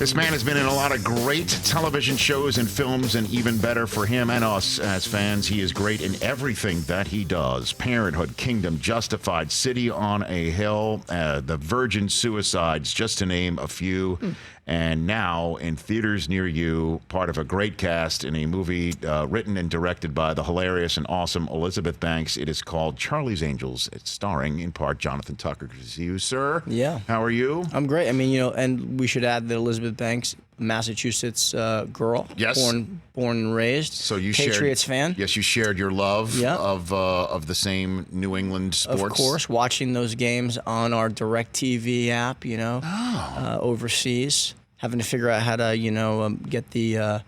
This man has been in a lot of great television shows and films, and even better for him and us as fans, he is great in everything that he does. Parenthood, Kingdom, Justified, City on a Hill, The Virgin Suicides, just to name a few. And now in theaters near you, part of a great cast in a movie written and directed by the hilarious and awesome Elizabeth Banks. It is called Charlie's Angels. It's starring, in part, Jonathan Tucker. Good to see you, sir. Yeah. How are you? I'm great. I mean, and we should add that Elizabeth Banks, Massachusetts girl. Yes. Born and raised. So you Patriots fan. Yes, you shared your love Yeah. of the same New England sports. Of course, watching those games on our DirecTV app, overseas, having to figure out how to,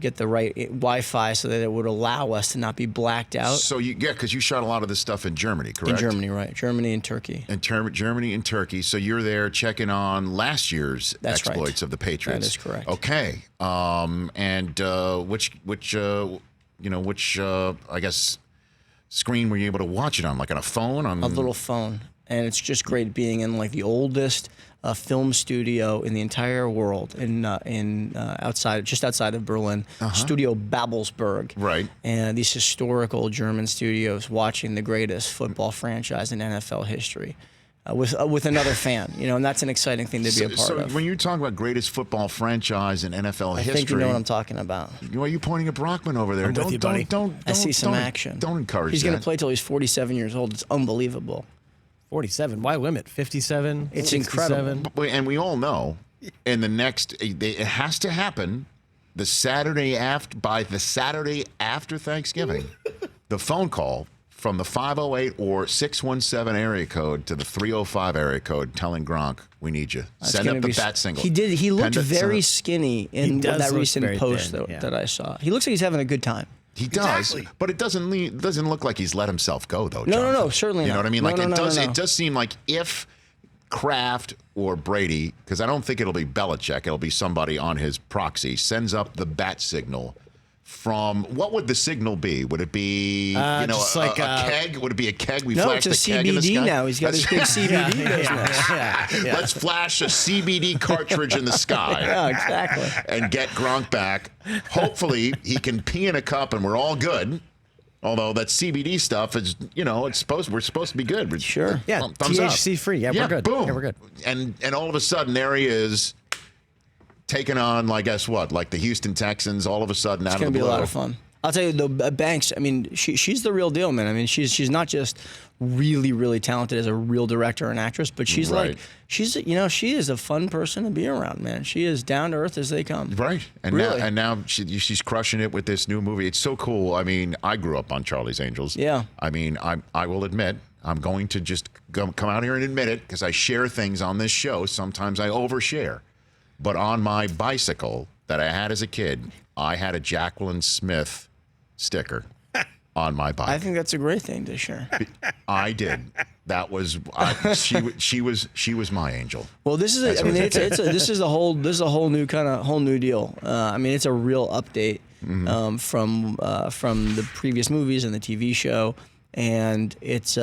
get the right Wi-Fi so that it would allow us to not be blacked out. So because you shot a lot of this stuff in Germany, correct? In Germany, right? Germany and Turkey. Germany and Turkey. So you're there checking on last year's exploits of the Patriots. That is correct. Okay. Which I guess screen were you able to watch it on? Like on a phone? A little phone. And it's just great being in like the oldest film studio in the entire world, just outside of Berlin, Studio Babelsberg. Right. And these historical German studios, watching the greatest football franchise in NFL history, with another fan, and that's an exciting thing to be a part of. So when you talk about greatest football franchise in NFL history, I think you know what I'm talking about. Why are you pointing at Brockman over there? I'm with you, buddy. I see some action. Don't encourage He's that. going to play till he's 47 years old. It's unbelievable. 47. Why limit? 57? It's 67? incredible. And we all know, it has to happen the Saturday after Thanksgiving. The phone call from the 508 or 617 area code to the 305 area code telling Gronk, we need you. Send up the bat single. He looked very skinny in that recent post thin, that I saw. He looks like he's having a good time. He does, but it doesn't look like he's let himself go, though. No, certainly not. You know what I mean? No. It does seem like if Kraft or Brady, because I don't think it'll be Belichick, it'll be somebody on his proxy, sends up the bat signal from, what would the signal be? Would it be, a keg? Would it be a keg? No, it's a CBD now. He's got his big CBD business. Yeah. Let's flash a CBD cartridge in the sky. Yeah, exactly. And get Gronk back. Hopefully, he can pee in a cup and we're all good. Although that CBD stuff is, we're supposed to be good. Sure. Yeah, thumbs up. THC free. Yeah, we're good. Boom. Yeah, we're good. And all of a sudden, there he is, taking on, like, guess what? Like the Houston Texans, all of a sudden out of the blue. It's going to be a lot of fun. I'll tell you, though, Banks, I mean, she's the real deal, man. I mean, she's not just really, really talented as a real director and actress, but she's she is a fun person to be around, man. She is down to earth as they come. Right. And really. now she's crushing it with this new movie. It's so cool. I mean, I grew up on Charlie's Angels. Yeah. I mean, I will admit, I'm going to just come out here and admit it, because I share things on this show. Sometimes I overshare. But on my bicycle that I had as a kid, I had a Jacqueline Smith sticker on my bike. I think that's a great thing to share. I did. That was she was my angel. Well, this is this is a whole new deal. I mean, it's a real update from the previous movies and the TV show, and it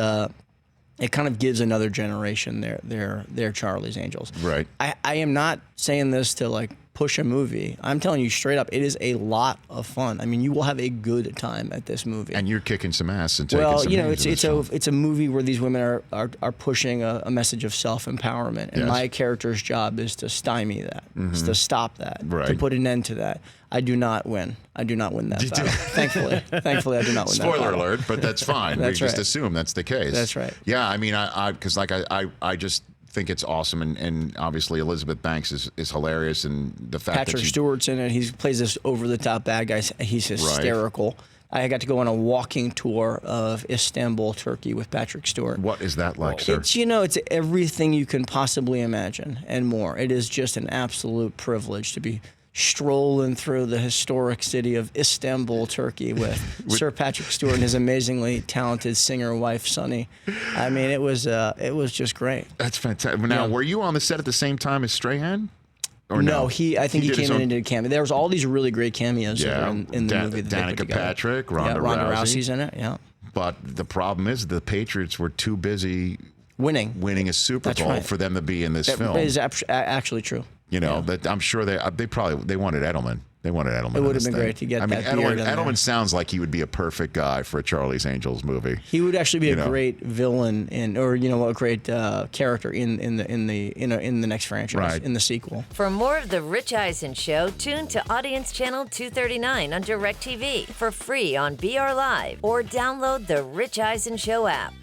kind of gives another generation their Charlie's Angels. Right. I am not saying this to like push a movie. I'm telling you straight up, it is a lot of fun. I mean, you will have a good time at this movie. And you're kicking some ass and taking some names. It's a movie where these women are pushing a message of self-empowerment, and my character's job is to stymie that, is to stop that, to put an end to that. I do not win. I do not win that battle. Thankfully, I do not win that battle. Spoiler alert, but that's fine. That's we just right. assume that's the case. That's right. Yeah, I mean, because I just think it's awesome, and obviously Elizabeth Banks is hilarious, and the fact Patrick that Stewart's in it. He plays this over-the-top bad guy. He's hysterical. Right. I got to go on a walking tour of Istanbul, Turkey with Patrick Stewart. What is that like, sir? It's everything you can possibly imagine and more. It is just an absolute privilege to be strolling through the historic city of Istanbul, Turkey with Sir Patrick Stewart and his amazingly talented singer wife, Sunny. I mean, it was just great. That's fantastic. Now, were you on the set at the same time as Strahan? Or no, I think he came in and did a cameo. There was all these really great cameos in the movie. Danica Patrick, Ronda Rousey's in it, yeah. But the problem is the Patriots were too busy winning a Super Bowl for them to be in this film. That is actually true. That I'm sure they wanted Edelman. They wanted Edelman. It would have been great to get that beard in there. Edelman sounds like he would be a perfect guy for a Charlie's Angels movie. He would actually be a great villain a great character in the next franchise, right, in the sequel. For more of the Rich Eisen Show, tune to Audience Channel 239 on DirecTV for free on BR Live or download the Rich Eisen Show app.